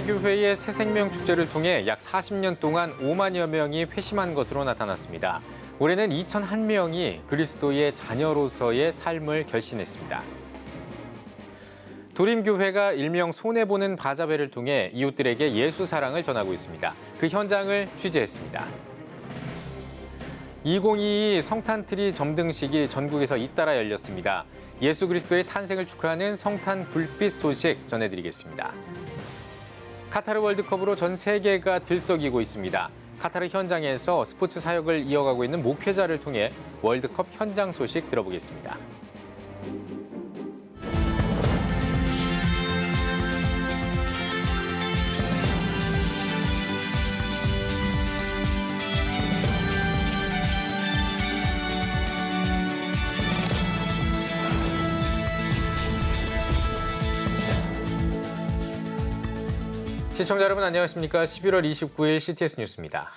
사랑의교회의 새생명 축제를 통해 약 40년 동안 5만여 명이 회심한 것으로 나타났습니다. 올해는 2,001명이 그리스도의 자녀로서의 삶을 결신했습니다. 도림교회가 일명 손해보는 바자회를 통해 이웃들에게 예수 사랑을 전하고 있습니다. 그 현장을 취재했습니다. 2022 성탄트리 점등식이 전국에서 잇따라 열렸습니다. 예수 그리스도의 탄생을 축하하는 성탄 불빛 소식 전해드리겠습니다. 카타르 월드컵으로 전 세계가 들썩이고 있습니다. 카타르 현장에서 스포츠 사역을 이어가고 있는 목회자를 통해 월드컵 현장 소식 들어보겠습니다. 시청자 여러분 안녕하십니까? 11월 29일 CTS 뉴스입니다.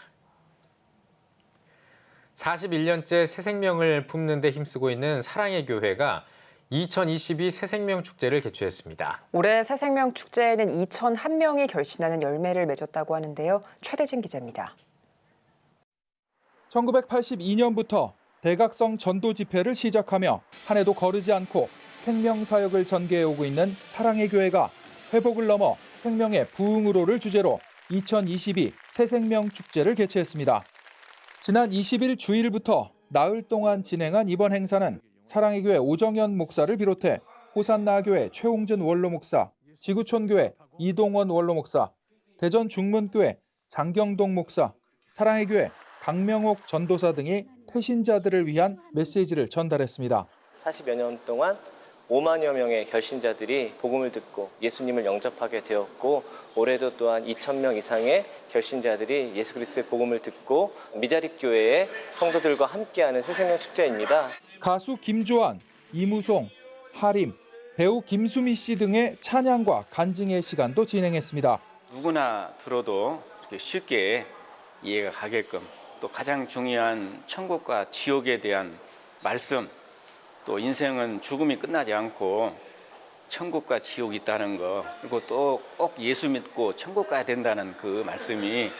41년째 새생명을 품는 데 힘쓰고 있는 사랑의 교회가 2022 새생명 축제를 개최했습니다. 올해 새생명 축제에는 2,001명이 결신하는 열매를 맺었다고 하는데요. 최대진 기자입니다. 1982년부터 대각성 전도 집회를 시작하며 한 해도 거르지 않고 생명 사역을 전개해오고 있는 사랑의 교회가 회복을 넘어 생명의 부흥으로를 주제로 2022 새생명 축제를 개최했습니다. 지난 20일 주일부터 나흘 동안 진행한 이번 행사는 사랑의 교회 오정현 목사를 비롯해 호산나교회 최홍준 원로 목사, 지구촌교회 이동원 원로 목사, 대전 중문교회 장경동 목사, 사랑의 교회 강명옥 전도사 등이 태신자들을 위한 메시지를 전달했습니다. 40여 년 동안 5만여 명의 결신자들이 복음을 듣고 예수님을 영접하게 되었고 올해도 또한 2,000명 이상의 결신자들이 예수 그리스도의 복음을 듣고 미자립교회의 성도들과 함께하는 새생명 축제입니다. 가수 김조한, 이무송, 하림, 배우 김수미 씨 등의 찬양과 간증의 시간도 진행했습니다. 누구나 들어도 이렇게 쉽게 이해가 가게끔 또 가장 중요한 천국과 지옥에 대한 말씀, 또 인생은 죽음이 끝나지 않고 천국과 지옥이 있다는 거, 그리고 또 꼭 예수 믿고 천국 가야 된다는 그 말씀이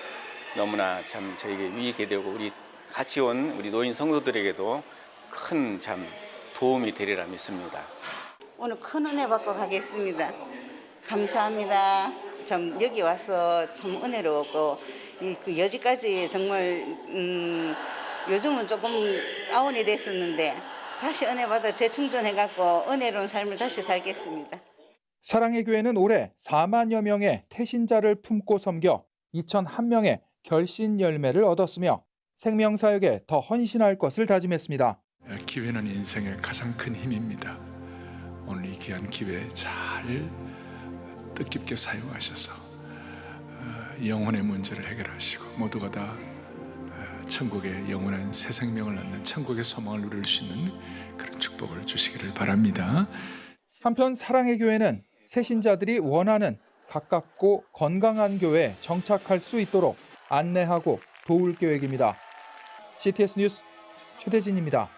너무나 참 저에게 유익이 되고 우리 같이 온 우리 노인 성도들에게도 큰 참 도움이 되리라 믿습니다. 오늘 큰 은혜 받고 가겠습니다. 감사합니다. 참 여기 와서 참 은혜로웠고 그 여기까지 정말 요즘은 조금 다운이 됐었는데 다시 은혜 받아 재충전해갖고 은혜로운 삶을 다시 살겠습니다. 사랑의 교회는 올해 4만여 명의 태신자를 품고 섬겨 2,001명의 결신 열매를 얻었으며 생명사역에 더 헌신할 것을 다짐했습니다. 기회는 인생의 가장 큰 힘입니다. 오늘 이 귀한 기회 잘 뜻깊게 사용하셔서 영혼의 문제를 해결하시고 모두가 다 천국의 영원한 새 생명을 얻는 천국의 소망을 누릴 수 있는 그런 축복을 주시기를 바랍니다. 한편 사랑의 교회는 새신자들이 원하는 가깝고 건강한 교회에 정착할 수 있도록 안내하고 도울 계획입니다. CTS 뉴스 최대진입니다.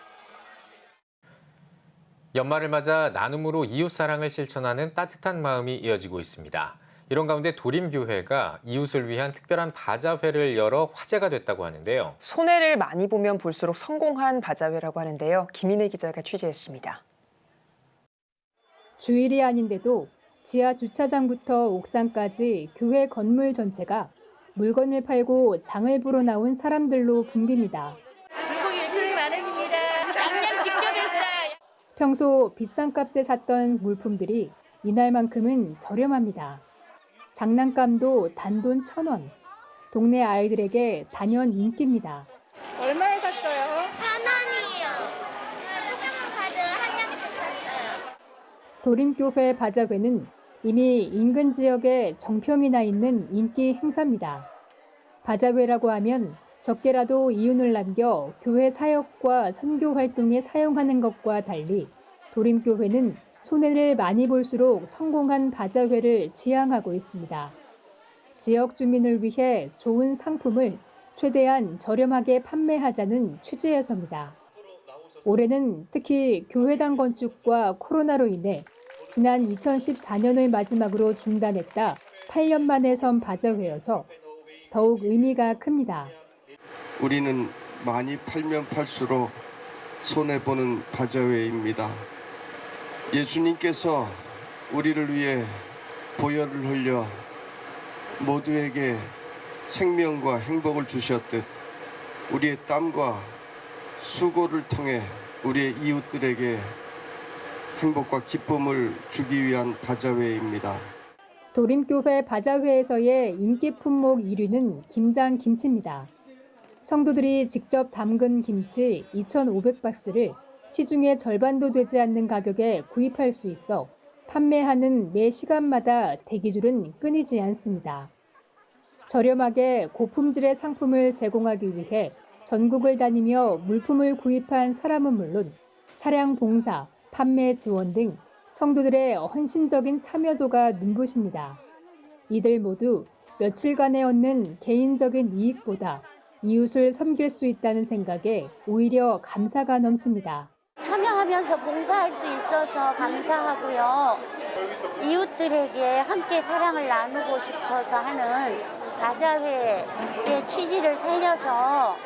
연말을 맞아 나눔으로 이웃사랑을 실천하는 따뜻한 마음이 이어지고 있습니다. 이런 가운데 도림교회가 이웃을 위한 특별한 바자회를 열어 화제가 됐다고 하는데요. 손해를 많이 보면 볼수록 성공한 바자회라고 하는데요. 김인혜 기자가 취재했습니다. 주일이 아닌데도 지하 주차장부터 옥상까지 교회 건물 전체가 물건을 팔고 장을 보러 나온 사람들로 붐빕니다. 물고기 1kg에 10,000원입니다. 양념 직접 했어요. 평소 비싼 값에 샀던 물품들이 이날만큼은 저렴합니다. 장난감도 단돈 1,000원. 동네 아이들에게 단연 인기입니다. 얼마에 샀어요? 1,000원이요. 포켓몬 카드 한 장씩 샀어요. 도림교회 바자회는 이미 인근 지역에 정평이 나 있는 인기 행사입니다. 바자회라고 하면 적게라도 이윤을 남겨 교회 사역과 선교 활동에 사용하는 것과 달리 도림교회는 손해를 많이 볼수록 성공한 바자회를 지향하고 있습니다. 지역 주민을 위해 좋은 상품을 최대한 저렴하게 판매하자는 취지에서입니다. 올해는 특히 교회당 건축과 코로나로 인해 지난 2014년을 마지막으로 중단했다 8년 만에 선 바자회여서 더욱 의미가 큽니다. 우리는 많이 팔면 팔수록 손해보는 바자회입니다. 예수님께서 우리를 위해 보혈을 흘려 모두에게 생명과 행복을 주셨듯 우리의 땀과 수고를 통해 우리의 이웃들에게 행복과 기쁨을 주기 위한 바자회입니다. 도림교회 바자회에서의 인기 품목 1위는 김장 김치입니다. 성도들이 직접 담근 김치 2,500박스를 시중의 절반도 되지 않는 가격에 구입할 수 있어 판매하는 매 시간마다 대기줄은 끊이지 않습니다. 저렴하게 고품질의 상품을 제공하기 위해 전국을 다니며 물품을 구입한 사람은 물론 차량 봉사, 판매 지원 등 성도들의 헌신적인 참여도가 눈부십니다. 이들 모두 며칠간에 얻는 개인적인 이익보다 이웃을 섬길 수 있다는 생각에 오히려 감사가 넘칩니다. 참여하면서 봉사할 수 있어서 감사하고요. 이웃들에게 함께 사랑을 나누고 싶어서 하는 바자회의 취지를 살려서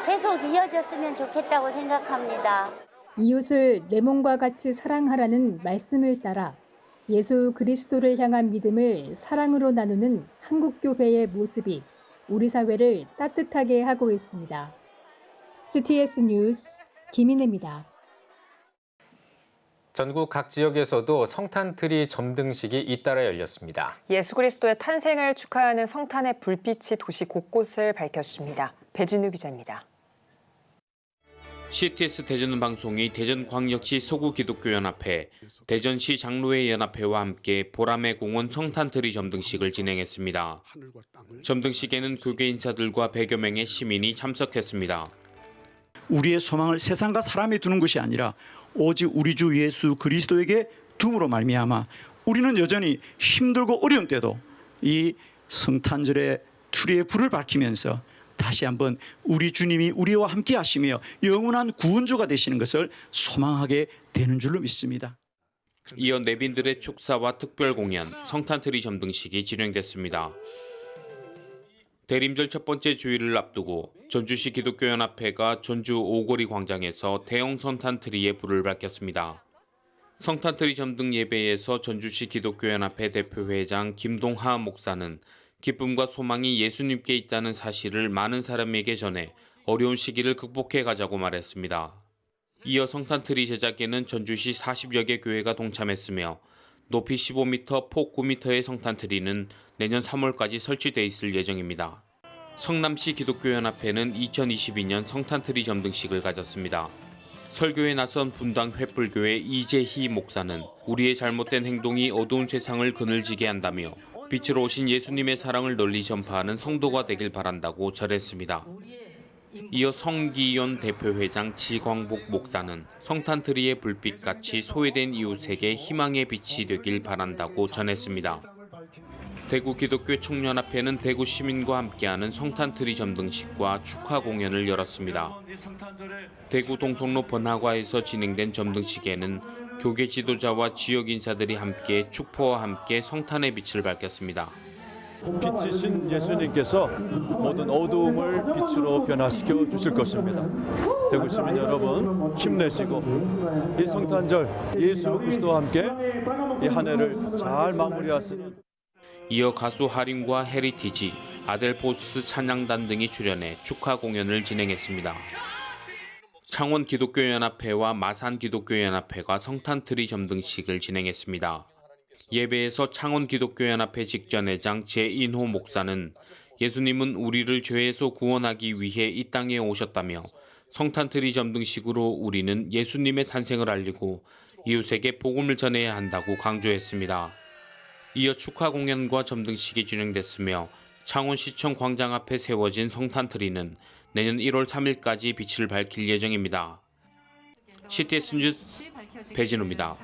계속 이어졌으면 좋겠다고 생각합니다. 이웃을 내 몸과 같이 사랑하라는 말씀을 따라 예수 그리스도를 향한 믿음을 사랑으로 나누는 한국교회의 모습이 우리 사회를 따뜻하게 하고 있습니다. CTS 뉴스 김인혜입니다. 전국 각 지역에서도 성탄트리 점등식이 잇따라 열렸습니다. 예수 그리스도의 탄생을 축하하는 성탄의 불빛이 도시 곳곳을 밝혔습니다. 배진우 기자입니다. CTS 대전 방송이 대전광역시 서구기독교연합회, 대전시 장로회 연합회와 함께 보람의 공원 성탄트리 점등식을 진행했습니다. 점등식에는 교계 인사들과 100여 명의 시민이 참석했습니다. 우리의 소망을 세상과 사람에 두는 것이 아니라 오직 우리 주 예수 그리스도에게 둠으로 말미암아 우리는 여전히 힘들고 어려운 때도 이 성탄절의 투리의 불을 밝히면서 다시 한번 우리 주님이 우리와 함께 하시며 영원한 구원주가 되시는 것을 소망하게 되는 줄로 믿습니다. 이어 내빈들의 축사와 특별 공연, 성탄트리 점등식이 진행됐습니다. 대림절 첫 번째 주일을 앞두고 전주시 기독교연합회가 전주 오거리 광장에서 대형 성탄트리에 불을 밝혔습니다. 성탄트리 점등 예배에서 전주시 기독교연합회 대표회장 김동하 목사는 기쁨과 소망이 예수님께 있다는 사실을 많은 사람에게 전해 어려운 시기를 극복해 가자고 말했습니다. 이어 성탄트리 제작에는 전주시 40여 개 교회가 동참했으며 높이 15m, 폭 9m의 성탄트리는 내년 3월까지 설치돼 있을 예정입니다. 성남시 기독교연합회는 2022년 성탄트리 점등식을 가졌습니다. 설교에 나선 분당 횃불교회 이재희 목사는 우리의 잘못된 행동이 어두운 세상을 그늘지게 한다며 빛으로 오신 예수님의 사랑을 널리 전파하는 성도가 되길 바란다고 절했습니다. 이어 성기현 대표회장 지광복 목사는 성탄트리의 불빛같이 소외된 이웃에게 희망의 빛이 되길 바란다고 전했습니다. 대구 기독교 청년합회는 대구 시민과 함께하는 성탄트리 점등식과 축하 공연을 열었습니다. 대구 동성로 번화가에서 진행된 점등식에는 교계 지도자와 지역 인사들이 함께 축포와 함께 성탄의 빛을 밝혔습니다. 빛이신 예수님께서 모든 어두움을 빛으로 변화시켜 주실 것입니다. 대구 시민 여러분 힘내시고 이 성탄절 예수 그리스도와 함께 이 한 해를 잘 마무리하시는. 이어 가수 하림과 헤리티지, 아델포스 찬양단 등이 출연해 축하 공연을 진행했습니다. 창원 기독교연합회와 마산 기독교연합회가 성탄트리 점등식을 진행했습니다. 예배에서 창원 기독교연합회 직전회장 제인호 목사는 예수님은 우리를 죄에서 구원하기 위해 이 땅에 오셨다며 성탄트리 점등식으로 우리는 예수님의 탄생을 알리고 이웃에게 복음을 전해야 한다고 강조했습니다. 이어 축하 공연과 점등식이 진행됐으며 창원시청 광장 앞에 세워진 성탄트리는 내년 1월 3일까지 빛을 밝힐 예정입니다. CTS 뉴스 배진우입니다.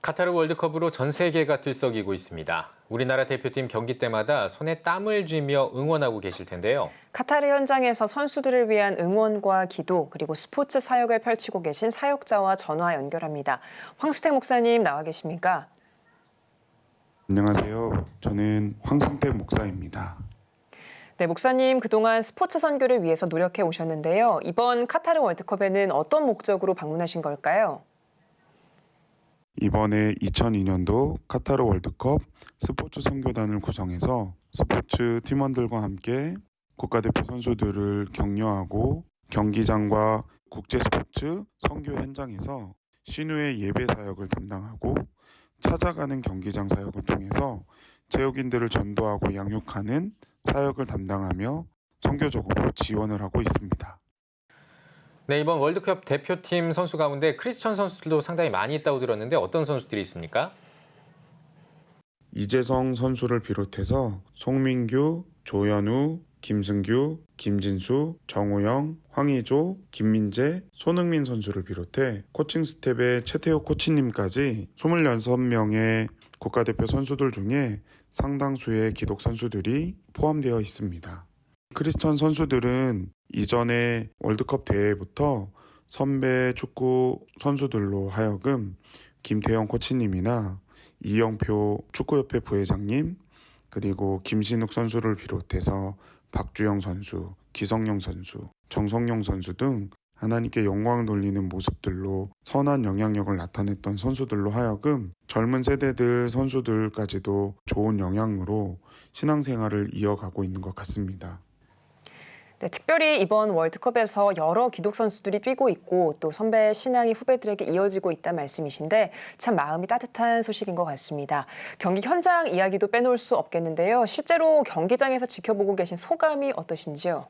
카타르 월드컵으로 전 세계가 들썩이고 있습니다. 우리나라 대표팀 경기 때마다 손에 땀을 쥐며 응원하고 계실 텐데요. 카타르 현장에서 선수들을 위한 응원과 기도 그리고 스포츠 사역을 펼치고 계신 사역자와 전화 연결합니다. 황수택 목사님 나와 계십니까? 안녕하세요. 저는 황성택 목사입니다. 네, 목사님 그동안 스포츠 선교를 위해서 노력해 오셨는데요. 이번 카타르 월드컵에는 어떤 목적으로 방문하신 걸까요? 이번에 2002년도 카타르 월드컵 스포츠 선교단을 구성해서 스포츠 팀원들과 함께 국가대표 선수들을 격려하고 경기장과 국제 스포츠 선교 현장에서 신우의 예배 사역을 담당하고 찾아가는 경기장 사역을 통해서 체육인들을 전도하고 양육하는 사역을 담당하며 선교적으로 지원을 하고 있습니다. 네, 이번 월드컵 대표팀 선수 가운데 크리스천 선수들도 상당히 많이 있다고 들었는데 어떤 선수들이 있습니까? 이재성 선수를 비롯해서 송민규, 조현우, 김승규, 김진수, 정우영, 황의조, 김민재, 손흥민 선수를 비롯해 코칭 스텝의 최태호 코치님까지 26명의 국가대표 선수들 중에 상당수의 기독 선수들이 포함되어 있습니다. 크리스천 선수들은 이전에 월드컵 대회부터 선배 축구 선수들로 하여금 김태형 코치님이나 이영표 축구협회 부회장님, 그리고 김신욱 선수를 비롯해서 박주영 선수, 기성용 선수, 정성용 선수 등 하나님께 영광을 돌리는 모습들로 선한 영향력을 나타냈던 선수들로 하여금 젊은 세대들 선수들까지도 좋은 영향으로 신앙생활을 이어가고 있는 것 같습니다. 네, 특별히 이번 월드컵에서 여러 기독 선수들이 뛰고 있고 또 선배 신앙이 후배들에게 이어지고 있다는 말씀이신데 참 마음이 따뜻한 소식인 것 같습니다. 경기 현장 이야기도 빼놓을 수 없겠는데요. 실제로 경기장에서 지켜보고 계신 소감이 어떠신지요?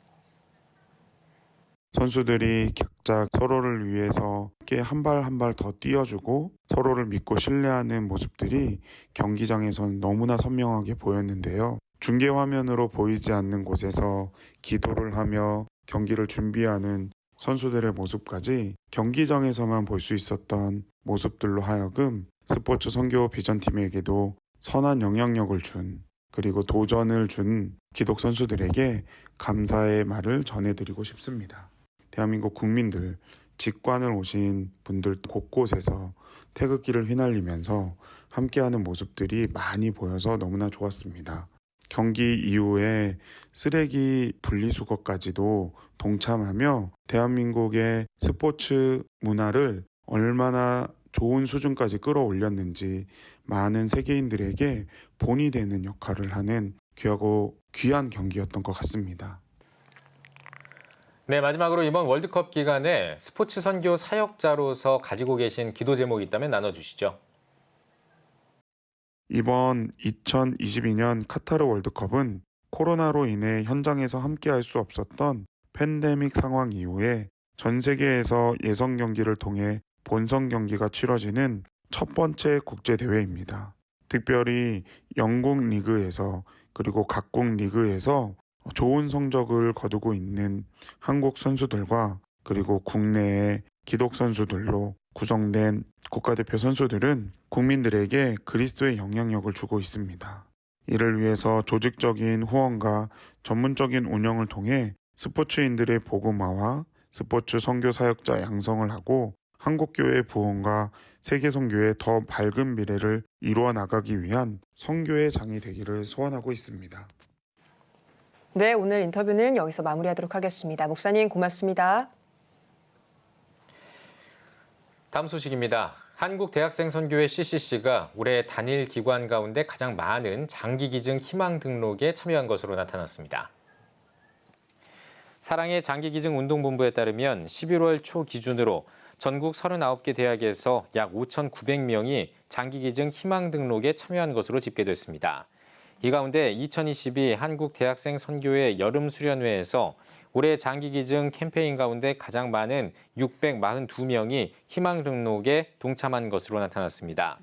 선수들이 각자 서로를 위해서 한 발 한 발 더 뛰어주고 서로를 믿고 신뢰하는 모습들이 경기장에서는 너무나 선명하게 보였는데요. 중계 화면으로 보이지 않는 곳에서 기도를 하며 경기를 준비하는 선수들의 모습까지 경기장에서만 볼 수 있었던 모습들로 하여금 스포츠 선교 비전팀에게도 선한 영향력을 준, 그리고 도전을 준 기독 선수들에게 감사의 말을 전해드리고 싶습니다. 대한민국 국민들, 직관을 오신 분들 곳곳에서 태극기를 휘날리면서 함께하는 모습들이 많이 보여서 너무나 좋았습니다. 경기 이후에 쓰레기 분리수거까지도 동참하며 대한민국의 스포츠 문화를 얼마나 좋은 수준까지 끌어올렸는지 많은 세계인들에게 본이 되는 역할을 하는 귀하고 귀한 경기였던 것 같습니다. 네, 마지막으로 이번 월드컵 기간에 스포츠 선교 사역자로서 가지고 계신 기도 제목이 있다면 나눠주시죠. 이번 2022년 카타르 월드컵은 코로나로 인해 현장에서 함께할 수 없었던 팬데믹 상황 이후에 전 세계에서 예선 경기를 통해 본선 경기가 치러지는 첫 번째 국제대회입니다. 특별히 영국 리그에서 그리고 각국 리그에서 좋은 성적을 거두고 있는 한국 선수들과 그리고 국내의 기독 선수들로 구성된 국가대표 선수들은 국민들에게 그리스도의 영향력을 주고 있습니다. 이를 위해서 조직적인 후원과 전문적인 운영을 통해 스포츠인들의 복음화와 스포츠 선교 사역자 양성을 하고 한국교회 부흥과 세계 선교의 더 밝은 미래를 이루어 나가기 위한 선교의 장이 되기를 소원하고 있습니다. 네, 오늘 인터뷰는 여기서 마무리하도록 하겠습니다. 목사님 고맙습니다. 다음 소식입니다. 한국대학생선교회 CCC가 올해 단일 기관 가운데 가장 많은 장기기증 희망 등록에 참여한 것으로 나타났습니다. 사랑의 장기기증 운동본부에 따르면 11월 초 기준으로 전국 39개 대학에서 약 5,900명이 장기기증 희망 등록에 참여한 것으로 집계됐습니다. 이 가운데 2022 한국대학생선교회 여름수련회에서 올해 장기기증 캠페인 가운데 가장 많은 642명이 희망 등록에 동참한 것으로 나타났습니다.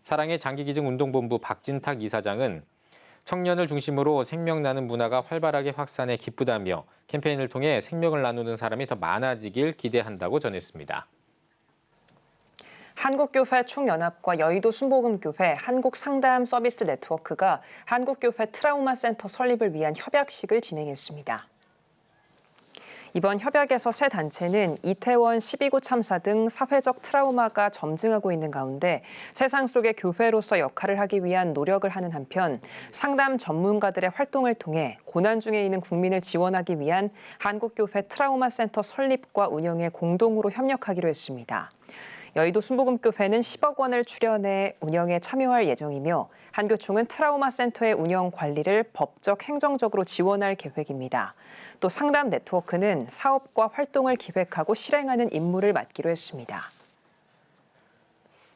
사랑의 장기기증 운동본부 박진탁 이사장은 청년을 중심으로 생명 나눔 문화가 활발하게 확산해 기쁘다며 캠페인을 통해 생명을 나누는 사람이 더 많아지길 기대한다고 전했습니다. 한국교회 총연합과 여의도 순복음교회 한국상담 서비스 네트워크가 한국교회 트라우마 센터 설립을 위한 협약식을 진행했습니다. 이번 협약에서 세 단체는 이태원 12구 참사 등 사회적 트라우마가 점증하고 있는 가운데 세상 속의 교회로서 역할을 하기 위한 노력을 하는 한편 상담 전문가들의 활동을 통해 고난 중에 있는 국민을 지원하기 위한 한국교회 트라우마 센터 설립과 운영에 공동으로 협력하기로 했습니다. 여의도 순복음교회는 10억 원을 출연해 운영에 참여할 예정이며 한교총은 트라우마 센터의 운영 관리를 법적, 행정적으로 지원할 계획입니다. 또 상담 네트워크는 사업과 활동을 기획하고 실행하는 임무를 맡기로 했습니다.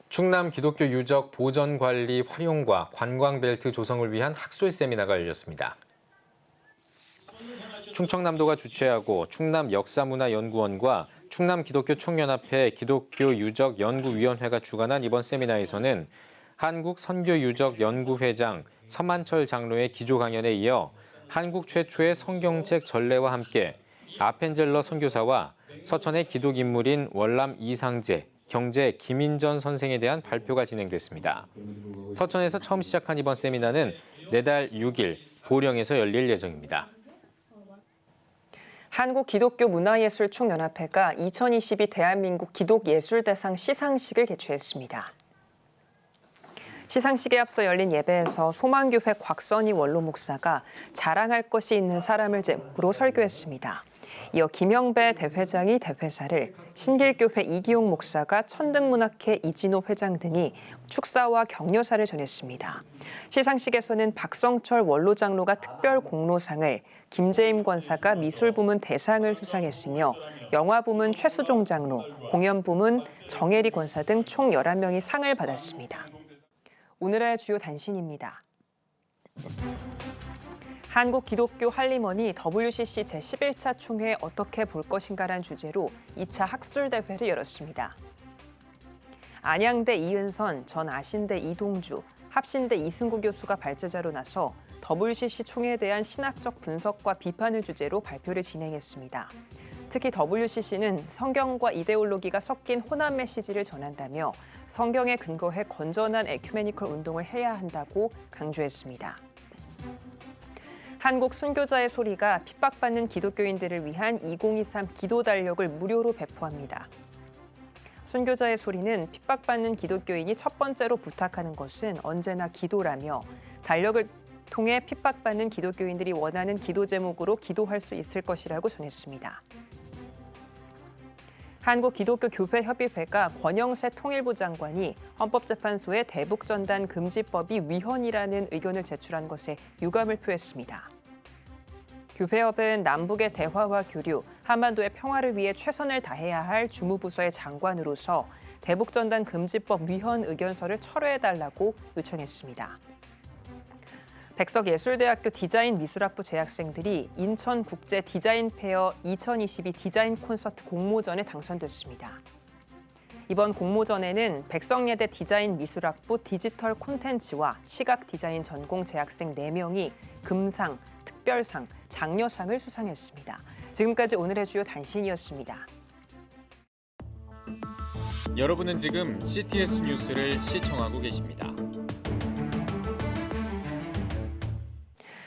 충남 기독교 유적 보전 관리 활용과 관광 벨트 조성을 위한 학술 세미나가 열렸습니다. 충청남도가 주최하고 충남역사문화연구원과 충남기독교총연합회 기독교유적연구위원회가 주관한 이번 세미나에서는 한국선교유적연구회장 서만철 장로의 기조 강연에 이어 한국 최초의 성경책 전례와 함께 아펜젤러 선교사와 서천의 기독인물인 월남 이상재, 경제 김인전 선생에 대한 발표가 진행됐습니다. 서천에서 처음 시작한 이번 세미나는 내달 6일 보령에서 열릴 예정입니다. 한국기독교문화예술총연합회가 2022 대한민국 기독예술대상 시상식을 개최했습니다. 시상식에 앞서 열린 예배에서 소망교회 곽선희 원로 목사가 자랑할 것이 있는 사람을 제목으로 설교했습니다. 이어 김영배 대회장이 대회사를, 신길교회 이기용 목사가 천등문학회 이진호 회장 등이 축사와 격려사를 전했습니다. 시상식에서는 박성철 원로장로가 특별 공로상을, 김재임 권사가 미술부문 대상을 수상했으며 영화부문 최수종 장로, 공연부문 정혜리 권사 등 총 11명이 상을 받았습니다. 오늘의 주요 단신입니다. 한국기독교 할리머니 WCC 제11차 총회 어떻게 볼 것인가란 주제로 2차 학술대회를 열었습니다. 안양대 이은선, 전 아신대 이동주, 합신대 이승구 교수가 발제자로 나서 WCC 총회에 대한 신학적 분석과 비판을 주제로 발표를 진행했습니다. 특히 WCC는 성경과 이데올로기가 섞인 혼합 메시지를 전한다며 성경에 근거해 건전한 에큐메니컬 운동을 해야 한다고 강조했습니다. 한국 순교자의 소리가 핍박받는 기독교인들을 위한 2023 기도 달력을 무료로 배포합니다. 순교자의 소리는 핍박받는 기독교인이 첫 번째로 부탁하는 것은 언제나 기도라며 달력을 통해 핍박받는 기독교인들이 원하는 기도 제목으로 기도할 수 있을 것이라고 전했습니다. 한국기독교교회협의회가 권영세 통일부 장관이 헌법재판소에 대북전단 금지법이 위헌이라는 의견을 제출한 것에 유감을 표했습니다. 교회협은 남북의 대화와 교류, 한반도의 평화를 위해 최선을 다해야 할 주무부서의 장관으로서 대북전단 금지법 위헌 의견서를 철회해달라고 요청했습니다. 백석예술대학교 디자인미술학부 재학생들이 인천국제디자인페어 2022 디자인 콘서트 공모전에 당선됐습니다. 이번 공모전에는 백석예대 디자인미술학부 디지털 콘텐츠와 시각디자인 전공 재학생 4명이 금상, 특별상, 장려상을 수상했습니다. 지금까지 오늘의 주요 단신이었습니다. 여러분은 지금 CTS 뉴스를 시청하고 계십니다.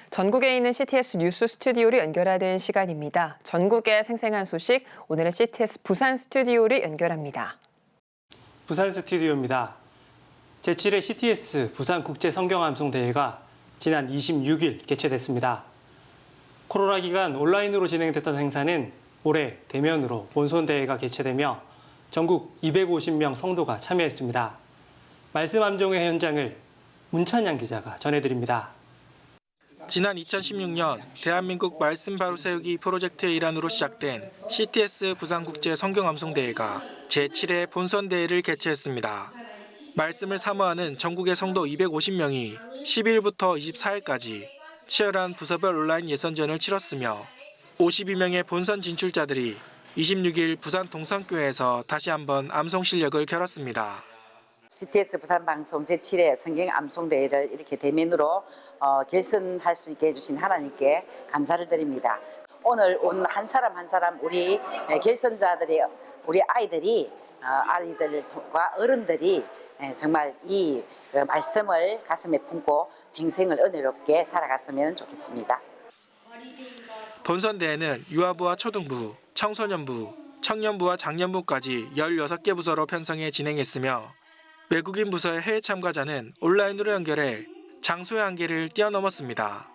전국에 있는 CTS 뉴스 스튜디오를 연결하는 시간입니다. 전국의 생생한 소식, 오늘은 CTS 부산 스튜디오를 연결합니다. 부산 스튜디오입니다. 제7회 CTS 부산국제성경암송대회가 지난 26일 개최됐습니다. 코로나 기간 온라인으로 진행됐던 행사는 올해 대면으로 본선대회가 개최되며 전국 250명 성도가 참여했습니다. 말씀 암송회 현장을 문찬양 기자가 전해드립니다. 지난 2016년 대한민국 말씀 바로 세우기 프로젝트의 일환으로 시작된 CTS 부산국제성경암송대회가 제7회 본선대회를 개최했습니다. 말씀을 사모하는 전국의 성도 250명이 10일부터 24일까지 치열한 부서별 온라인 예선전을 치렀으며 52명의 본선 진출자들이 26일 부산 동성교회에서 다시 한번 암송 실력을 겨뤘습니다. CTS 부산방송 제7회 성경암송대회를 이렇게 대면으로 결선할 수 있게 해주신 하나님께 감사를 드립니다. 오늘 온 한 사람 한 사람 우리 결선자들이 우리 아이들과 어른들이 정말 이 말씀을 가슴에 품고 평생을 은혜롭게 살아갔으면 좋겠습니다. 본선대회는 유아부와 초등부, 청소년부, 청년부와 장년부까지 16개 부서로 편성해 진행했으며 외국인 부서의 해외 참가자는 온라인으로 연결해 장소의 한계를 뛰어넘었습니다.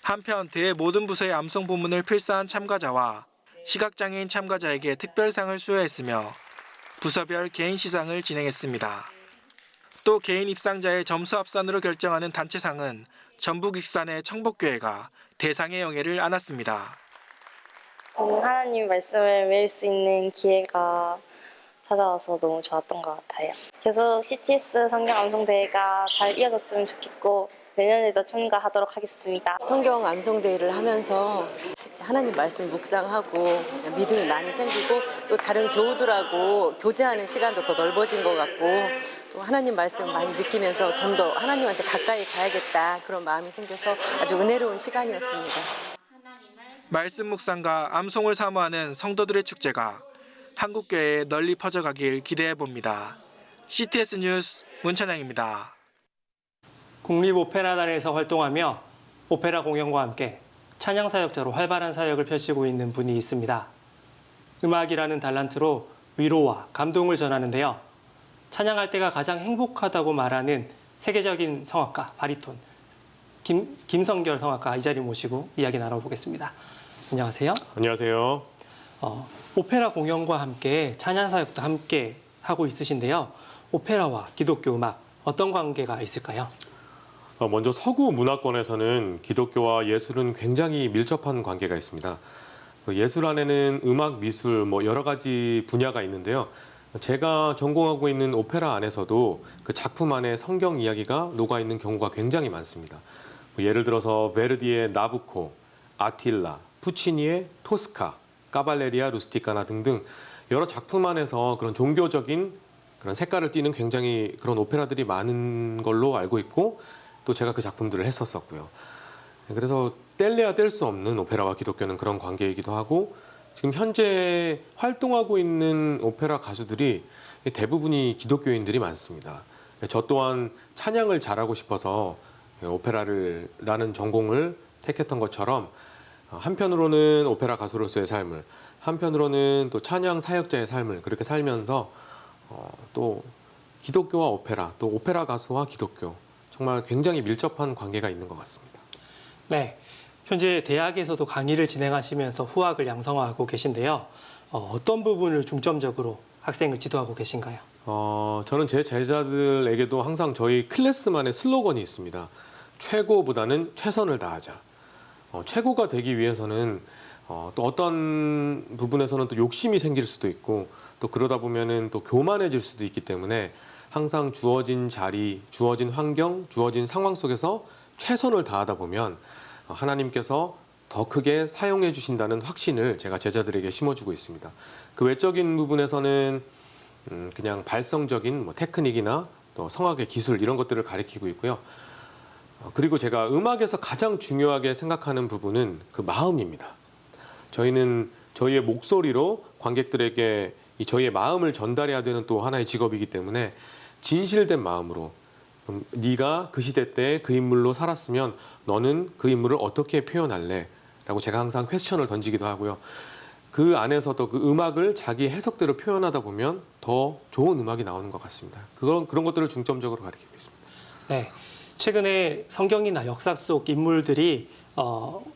한편 대회 모든 부서의 암송 부문을 필사한 참가자와 시각장애인 참가자에게 특별상을 수여했으며 부서별 개인 시상을 진행했습니다. 또 개인 입상자의 점수 합산으로 결정하는 단체상은 전북 익산의 청복교회가 대상의 영예를 안았습니다. 하나님 말씀을 외울 수 있는 기회가 찾아와서 너무 좋았던 것 같아요. 계속 CTS 성경 암송대회가 잘 이어졌으면 좋겠고 내년에도 참가하도록 하겠습니다. 성경 암송대회를 하면서 하나님 말씀 묵상하고 믿음이 많이 생기고 또 다른 교우들하고 교제하는 시간도 더 넓어진 것 같고 또 하나님 말씀 많이 느끼면서 좀 더 하나님한테 가까이 가야겠다 그런 마음이 생겨서 아주 은혜로운 시간이었습니다. 말씀 묵상과 암송을 사모하는 성도들의 축제가 한국교회에 널리 퍼져가길 기대해봅니다. CTS 뉴스 문찬양입니다. 국립오페라단에서 활동하며 오페라 공연과 함께 찬양 사역자로 활발한 사역을 펼치고 있는 분이 있습니다. 음악이라는 달란트로 위로와 감동을 전하는데요. 찬양할 때가 가장 행복하다고 말하는 세계적인 성악가 바리톤 김성결 성악가 이 자리 모시고 이야기 나눠보겠습니다. 안녕하세요. 안녕하세요. 오페라 공연과 함께 찬양 사역도 함께 하고 있으신데요. 오페라와 기독교 음악 어떤 관계가 있을까요? 먼저 서구 문화권에서는 기독교와 예술은 굉장히 밀접한 관계가 있습니다. 예술 안에는 음악, 미술, 여러 가지 분야가 있는데요. 제가 전공하고 있는 오페라 안에서도 그 작품 안에 성경 이야기가 녹아있는 경우가 굉장히 많습니다. 예를 들어서 베르디의 나부코, 아틸라, 푸치니의 토스카, 까발레리아 루스티카나 등등 여러 작품 안에서 그런 종교적인 그런 색깔을 띠는 굉장히 그런 오페라들이 많은 걸로 알고 있고 또 제가 그 작품들을 했었었고요. 그래서 뗄래야 뗄 수 없는 오페라와 기독교는 그런 관계이기도 하고 지금 현재 활동하고 있는 오페라 가수들이 대부분이 기독교인들이 많습니다. 저 또한 찬양을 잘하고 싶어서 오페라라는 전공을 택했던 것처럼 한편으로는 오페라 가수로서의 삶을 한편으로는 또 찬양 사역자의 삶을 그렇게 살면서 또 기독교와 오페라 또 오페라 가수와 기독교 정말 굉장히 밀접한 관계가 있는 것 같습니다. 네, 현재 대학에서도 강의를 진행하시면서 후학을 양성하고 계신데요. 어떤 부분을 중점적으로 학생을 지도하고 계신가요? 저는 제 제자들에게도 항상 저희 클래스만의 슬로건이 있습니다. 최고보다는 최선을 다하자. 최고가 되기 위해서는 또 어떤 부분에서는 또 욕심이 생길 수도 있고 또 그러다 보면은 또 교만해질 수도 있기 때문에 항상 주어진 자리, 주어진 환경, 주어진 상황 속에서 최선을 다하다 보면 하나님께서 더 크게 사용해 주신다는 확신을 제가 제자들에게 심어주고 있습니다. 그 외적인 부분에서는 그냥 발성적인 테크닉이나 또 성악의 기술 이런 것들을 가리키고 있고요. 그리고 제가 음악에서 가장 중요하게 생각하는 부분은 그 마음입니다. 저희는 저희의 목소리로 관객들에게 저희의 마음을 전달해야 되는 또 하나의 직업이기 때문에 진실된 마음으로 네가 그 시대 때 그 인물로 살았으면 너는 그 인물을 어떻게 표현할래? 라고 제가 항상 퀘스천을 던지기도 하고요. 그 안에서도 그 음악을 자기 해석대로 표현하다 보면 더 좋은 음악이 나오는 것 같습니다. 그런 것들을 중점적으로 가리키고 있습니다. 네, 최근에 성경이나 역사 속 인물들이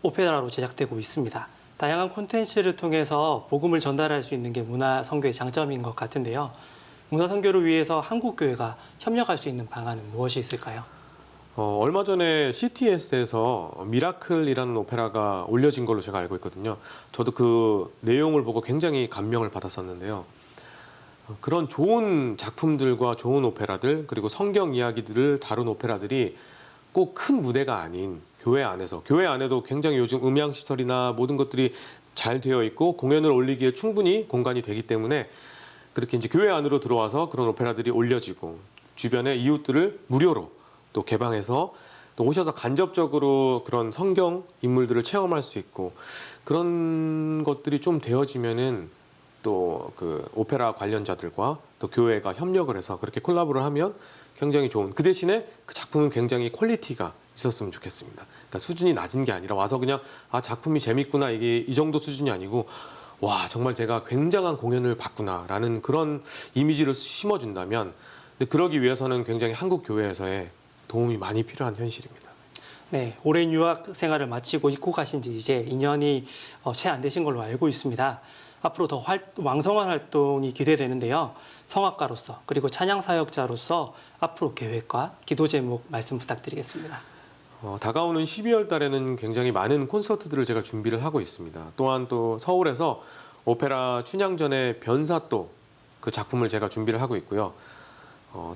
오페라로 제작되고 있습니다. 다양한 콘텐츠를 통해서 복음을 전달할 수 있는 게 문화 선교의 장점인 것 같은데요. 문화 선교를 위해서 한국교회가 협력할 수 있는 방안은 무엇이 있을까요? 얼마 전에 CTS에서 미라클이라는 오페라가 올려진 걸로 제가 알고 있거든요. 저도 그 내용을 보고 굉장히 감명을 받았었는데요. 그런 좋은 작품들과 좋은 오페라들 그리고 성경 이야기들을 다룬 오페라들이 꼭 큰 무대가 아닌 교회 안에서 교회 안에도 굉장히 요즘 음향시설이나 모든 것들이 잘 되어 있고 공연을 올리기에 충분히 공간이 되기 때문에 그렇게 이제 교회 안으로 들어와서 그런 오페라들이 올려지고 주변의 이웃들을 무료로 또 개방해서 또 오셔서 간접적으로 그런 성경 인물들을 체험할 수 있고 그런 것들이 좀 되어지면은 또 그 오페라 관련자들과 또 교회가 협력을 해서 그렇게 콜라보를 하면 굉장히 좋은, 그 대신에 그 작품은 굉장히 퀄리티가 있었으면 좋겠습니다. 그러니까 수준이 낮은 게 아니라 와서 그냥 작품이 재밌구나, 이게 이 정도 수준이 아니고 와, 정말 제가 굉장한 공연을 봤구나라는 그런 이미지를 심어준다면, 근데 그러기 위해서는 굉장히 한국 교회에서의 도움이 많이 필요한 현실입니다. 네, 오랜 유학 생활을 마치고 입국하신 지 이제 2년이 채 안 되신 걸로 알고 있습니다. 앞으로 더 왕성한 활동이 기대되는데요. 성악가로서 그리고 찬양 사역자로서 앞으로 계획과 기도 제목 말씀 부탁드리겠습니다. 다가오는 12월 달에는 굉장히 많은 콘서트들을 제가 준비를 하고 있습니다. 또한 또 서울에서 오페라 춘향전의 변사또 그 작품을 제가 준비를 하고 있고요.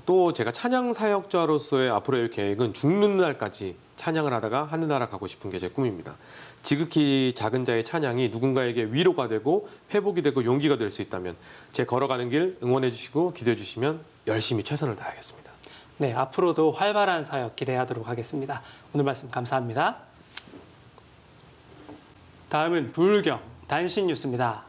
또 제가 찬양 사역자로서의 앞으로의 계획은 죽는 날까지 찬양을 하다가 하늘나라 가고 싶은 게 제 꿈입니다. 지극히 작은 자의 찬양이 누군가에게 위로가 되고 회복이 되고 용기가 될 수 있다면 제 걸어가는 길 응원해 주시고 기도해 주시면 열심히 최선을 다하겠습니다. 네, 앞으로도 활발한 사역 기대하도록 하겠습니다. 오늘 말씀 감사합니다. 다음은 부울경 단신 뉴스입니다.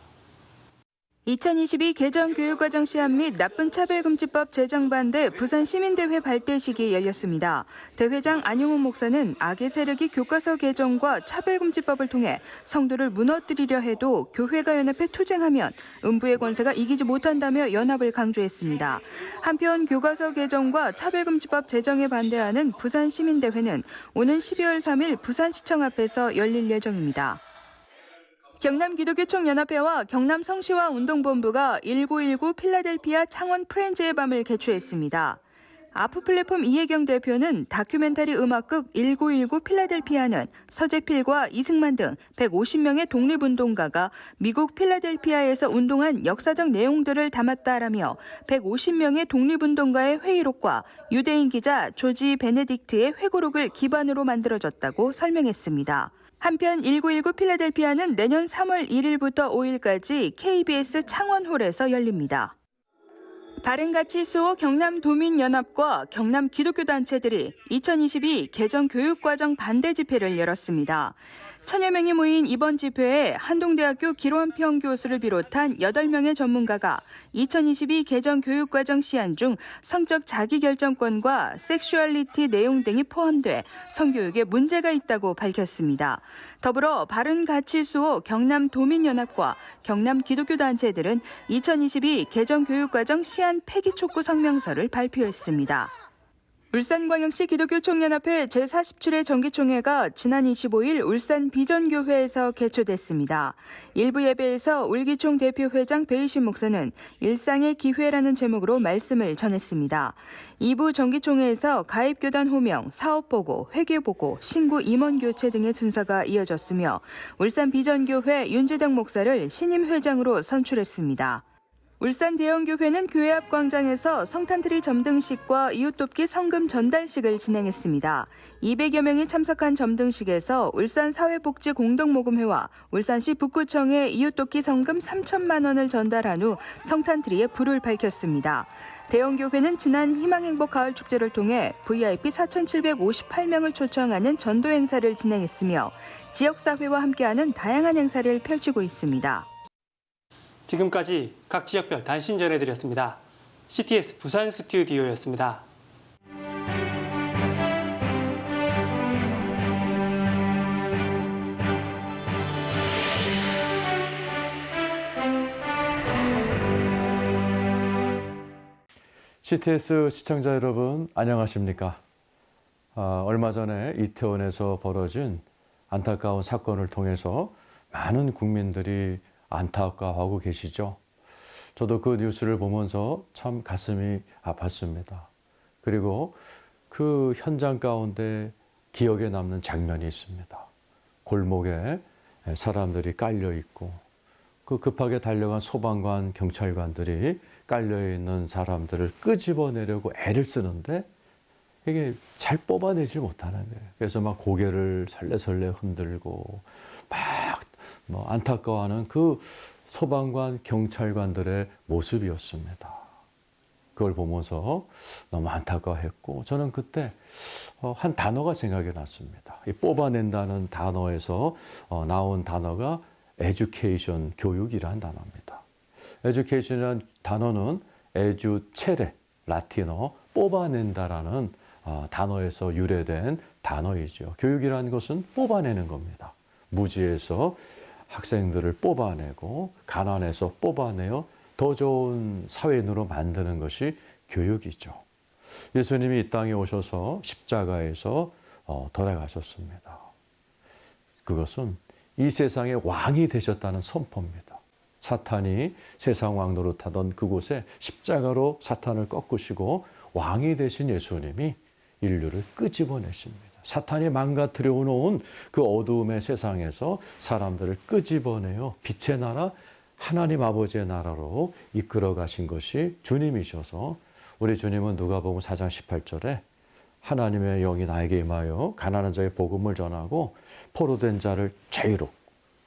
2022 개정교육과정 시안 및 나쁜차별금지법 제정 반대 부산시민대회 발대식이 열렸습니다. 대회장 안용훈 목사는 악의 세력이 교과서 개정과 차별금지법을 통해 성도를 무너뜨리려 해도 교회가 연합해 투쟁하면 음부의 권세가 이기지 못한다며 연합을 강조했습니다. 한편 교과서 개정과 차별금지법 제정에 반대하는 부산시민대회는 오는 12월 3일 부산시청 앞에서 열릴 예정입니다. 경남기독교총연합회와 경남성시화운동본부가 1919 필라델피아 창원 프렌즈의 밤을 개최했습니다. 아프 플랫폼 이혜경 대표는 다큐멘터리 음악극 1919 필라델피아는 서재필과 이승만 등 150명의 독립운동가가 미국 필라델피아에서 운동한 역사적 내용들을 담았다라며 150명의 독립운동가의 회의록과 유대인 기자 조지 베네딕트의 회고록을 기반으로 만들어졌다고 설명했습니다. 한편 1919 필라델피아는 내년 3월 1일부터 5일까지 KBS 창원홀에서 열립니다. 바른가치 수호 경남도민연합과 경남기독교단체들이 2022 개정교육과정 반대 집회를 열었습니다. 1000여 명이 모인 이번 집회에 한동대학교 기로한평 교수를 비롯한 8명의 전문가가 2022 개정교육과정 시안 중 성적 자기결정권과 섹슈얼리티 내용 등이 포함돼 성교육에 문제가 있다고 밝혔습니다. 더불어 바른가치수호 경남도민연합과 경남기독교단체들은 2022 개정교육과정 시안 폐기 촉구 성명서를 발표했습니다. 울산광역시 기독교총연합회 제47회 정기총회가 지난 25일 울산 비전교회에서 개최됐습니다. 일부 예배에서 울기총 대표회장 배이신 목사는 일상의 기회라는 제목으로 말씀을 전했습니다. 2부 정기총회에서 가입교단 호명, 사업보고, 회계보고, 신구 임원교체 등의 순서가 이어졌으며 울산 비전교회 윤재덕 목사를 신임 회장으로 선출했습니다. 울산 대형교회는 교회 앞 광장에서 성탄트리 점등식과 이웃돕기 성금 전달식을 진행했습니다. 200여 명이 참석한 점등식에서 울산사회복지공동모금회와 울산시 북구청에 이웃돕기 성금 3천만 원을 전달한 후 성탄트리에 불을 밝혔습니다. 대형교회는 지난 희망행복 가을축제를 통해 VIP 4,758명을 초청하는 전도 행사를 진행했으며 지역사회와 함께하는 다양한 행사를 펼치고 있습니다. 지금까지 각 지역별 단신 전해드렸습니다. CTS 부산 스튜디오였습니다. CTS 시청자 여러분 안녕하십니까? 얼마 전에 이태원에서 벌어진 안타까운 사건을 통해서 많은 국민들이 안타까워하고 계시죠. 저도 그 뉴스를 보면서 참 가슴이 아팠습니다. 그리고 그 현장 가운데 기억에 남는 장면이 있습니다. 골목에 사람들이 깔려 있고 그 급하게 달려간 소방관, 경찰관들이 깔려 있는 사람들을 끄집어내려고 애를 쓰는데 이게 잘 뽑아내질 못하는 거예요. 그래서 막 고개를 설레설레 흔들고 막 안타까워하는 그 소방관, 경찰관들의 모습이었습니다. 그걸 보면서 너무 안타까워했고 저는 그때 한 단어가 생각이 났습니다. 이 뽑아낸다는 단어에서 나온 단어가 education, 교육이라는 단어입니다. education이라는 단어는 에듀체레, 라틴어 뽑아낸다라는 단어에서 유래된 단어이죠. 교육이라는 것은 뽑아내는 겁니다. 무지에서 학생들을 뽑아내고 가난에서 뽑아내어 더 좋은 사회인으로 만드는 것이 교육이죠. 예수님이 이 땅에 오셔서 십자가에서 돌아가셨습니다. 그것은 이 세상의 왕이 되셨다는 선포입니다. 사탄이 세상 왕 노릇하던 그곳에 십자가로 사탄을 꺾으시고 왕이 되신 예수님이 인류를 끄집어내십니다. 사탄이 망가뜨려 놓은 그 어두움의 세상에서 사람들을 끄집어내어 빛의 나라, 하나님 아버지의 나라로 이끌어 가신 것이 주님이셔서 우리 주님은 누가복음 4장 18절에 하나님의 영이 나에게 임하여 가난한 자의 복음을 전하고 포로된 자를 자유로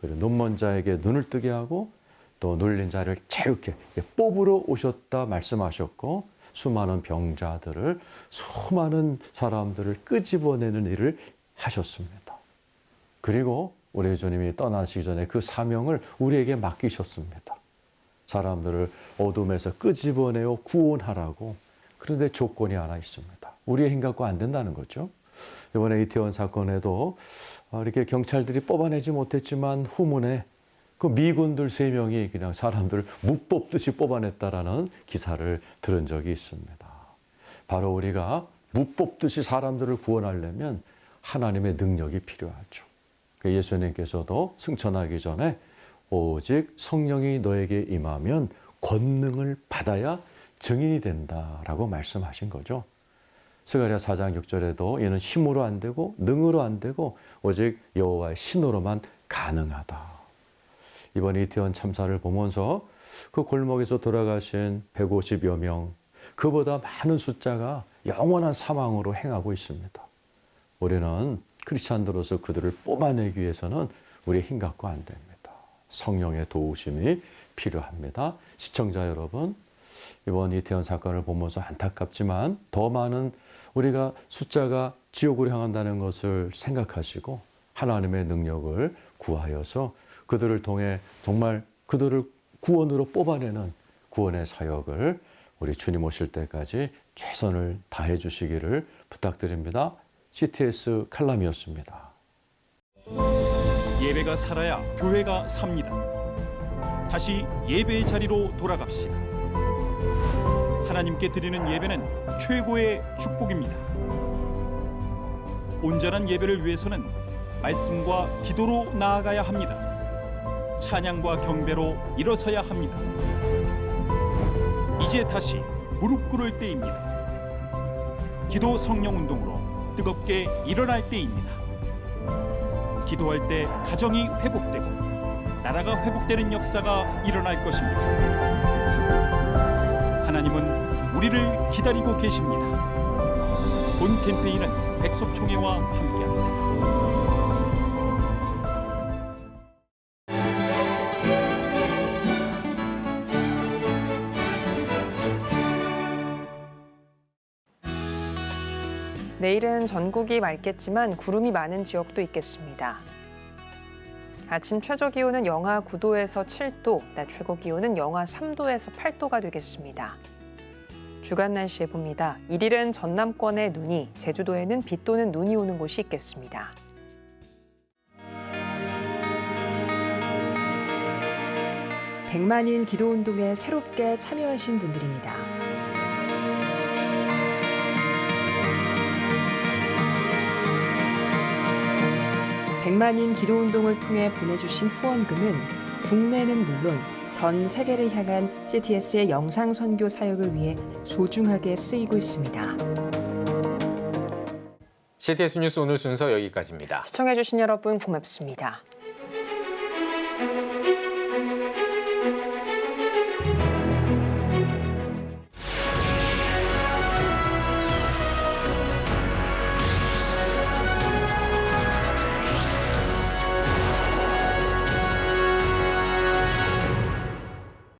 그리고 눈먼 자에게 눈을 뜨게 하고 또 눌린 자를 자유케 뽑으러 오셨다 말씀하셨고 수많은 병자들을 수많은 사람들을 끄집어내는 일을 하셨습니다. 그리고 우리 주님이 떠나시기 전에 그 사명을 우리에게 맡기셨습니다. 사람들을 어둠에서 끄집어내어 구원하라고. 그런데 조건이 하나 있습니다. 우리의 힘 갖고 안 된다는 거죠. 이번에 이태원 사건에도 이렇게 경찰들이 뽑아내지 못했지만 후문에 그 미군들 3명이 그냥 사람들을 묵 뽑듯이 뽑아냈다라는 기사를 들은 적이 있습니다. 바로 우리가 묵 뽑듯이 사람들을 구원하려면 하나님의 능력이 필요하죠. 예수님께서도 승천하기 전에 오직 성령이 너에게 임하면 권능을 받아야 증인이 된다라고 말씀하신 거죠. 스가랴 4장 6절에도 이는 힘으로 안 되고 능으로 안 되고 오직 여호와의 신으로만 가능하다. 이번 이태원 참사를 보면서 그 골목에서 돌아가신 150여 명, 그보다 많은 숫자가 영원한 사망으로 행하고 있습니다. 우리는 크리스찬들로서 그들을 뽑아내기 위해서는 우리의 힘 갖고 안 됩니다. 성령의 도우심이 필요합니다. 시청자 여러분, 이번 이태원 사건을 보면서 안타깝지만 더 많은 우리가 숫자가 지옥으로 향한다는 것을 생각하시고 하나님의 능력을 구하여서 그들을 통해 정말 그들을 구원으로 뽑아내는 구원의 사역을 우리 주님 오실 때까지 최선을 다해 주시기를 부탁드립니다. CTS 칼럼이었습니다. 예배가 살아야 교회가 삽니다. 다시 예배의 자리로 돌아갑시다. 하나님께 드리는 예배는 최고의 축복입니다. 온전한 예배를 위해서는 말씀과 기도로 나아가야 합니다. 찬양과 경배로 일어서야 합니다. 이제 다시 무릎 꿇을 때입니다. 기도 성령 운동으로 뜨겁게 일어날 때입니다. 기도할 때 가정이 회복되고 나라가 회복되는 역사가 일어날 것입니다. 하나님은 우리를 기다리고 계십니다. 본 캠페인은 백석총회와 함께합니다. 내일은 전국이 맑겠지만 구름이 많은 지역도 있겠습니다. 아침 최저기온은 영하 9도에서 7도, 낮 최고기온은 영하 3도에서 8도가 되겠습니다. 주간 날씨 해봅니다. 1일은 전남권에 눈이, 제주도에는 비 또는 눈이 오는 곳이 있겠습니다. 백만인 기도운동에 새롭게 참여하신 분들입니다. 백만인 기도운동을 통해 보내주신 후원금은 국내는 물론 전 세계를 향한 CTS의 영상 선교 사역을 위해 소중하게 쓰이고 있습니다. CTS 뉴스 오늘 순서 여기까지입니다. 시청해주신 여러분 고맙습니다.